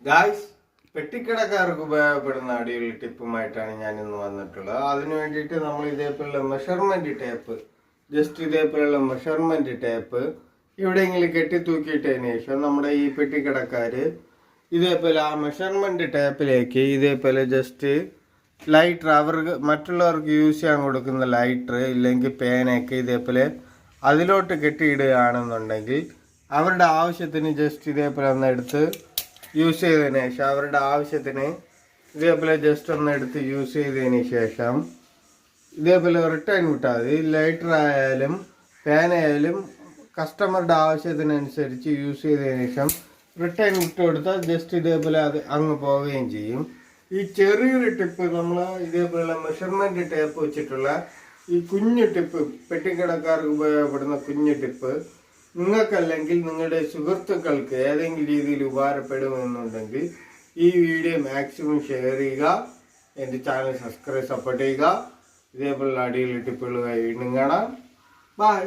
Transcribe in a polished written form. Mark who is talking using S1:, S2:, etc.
S1: Guys, പെട്ടിക്കടക്കാർക്ക് ഉപയോഗപ്പെടുന്ന അടിയുള്ള ടിപ്പുമായിട്ടാണ് ഞാൻ ഇന്ന് വന്നിട്ടുള്ളത്. അതിനു വേണ്ടിയിട്ട് നമ്മൾ ഇതേപോലുള്ള മെഷർമെന്റ് ടേപ്പ്, ജസ്റ്റ് ഇതേപോലുള്ള മെഷർമെന്റ് ടേപ്പ് എവിടെയെങ്കിലും കെട്ടി തൂക്കിയിട്ടതിന് ശേഷം നമ്മുടെ ഈ പെട്ടിക്കടക്കാര് ഇതേപോലെ ആ മെഷർമെന്റ് ടേപ്പിലേക്ക് ഇതേപോലെ ജസ്റ്റ് ലൈറ്റർ, അവർക്ക് മറ്റുള്ളവർക്ക് യൂസ് ചെയ്യാൻ കൊടുക്കുന്ന ലൈറ്റർ ഇല്ലെങ്കിൽ പേനയൊക്കെ ഇതേപോലെ അതിലോട്ട് കെട്ടിയിടുകയാണെന്നുണ്ടെങ്കിൽ അവരുടെ ആവശ്യത്തിന് ജസ്റ്റ് ഇതേപോലെ ഒന്ന് എടുത്ത് യൂസ് ചെയ്തതിന് ശേഷം അവരുടെ ആവശ്യത്തിന് ഇതേപോലെ ജസ്റ്റ് ഒന്ന് എടുത്ത് യൂസ് ചെയ്തതിന് ശേഷം ഇതേപോലെ റിട്ടേൺ വിട്ടാൽ മതി. ലൈറ്റർ ആയാലും പേനയായാലും കസ്റ്റമറുടെ ആവശ്യത്തിനനുസരിച്ച് യൂസ് ചെയ്തതിന് ശേഷം റിട്ടേൺ വിട്ട് കൊടുത്താൽ ജസ്റ്റ് ഇതേപോലെ അത് അങ്ങ് പോവുകയും ചെയ്യും. ഈ ചെറിയൊരു ടിപ്പ് നമ്മൾ ഇതേപോലെയുള്ള മെഷർമെന്റ് ടേപ്പ് വെച്ചിട്ടുള്ള ഈ കുഞ്ഞു ടിപ്പ്, പെട്ടിക്കടക്കാർക്ക് ഉപയോഗപ്പെടുന്ന കുഞ്ഞു ടിപ്പ് നിങ്ങൾക്കല്ലെങ്കിൽ നിങ്ങളുടെ സുഹൃത്തുക്കൾക്ക് ഏതെങ്കിലും രീതിയിൽ ഉപകാരപ്പെടുമെന്നുണ്ടെങ്കിൽ ഈ വീഡിയോ മാക്സിമം ഷെയർ ചെയ്യുക. എൻ്റെ ചാനൽ സപ്പോർട്ട് ചെയ്യുക. ഇതേപോലുള്ള അടിയിൽ ടിപ്പുകളുമായി വീണ്ടും കാണാം. ബൈ.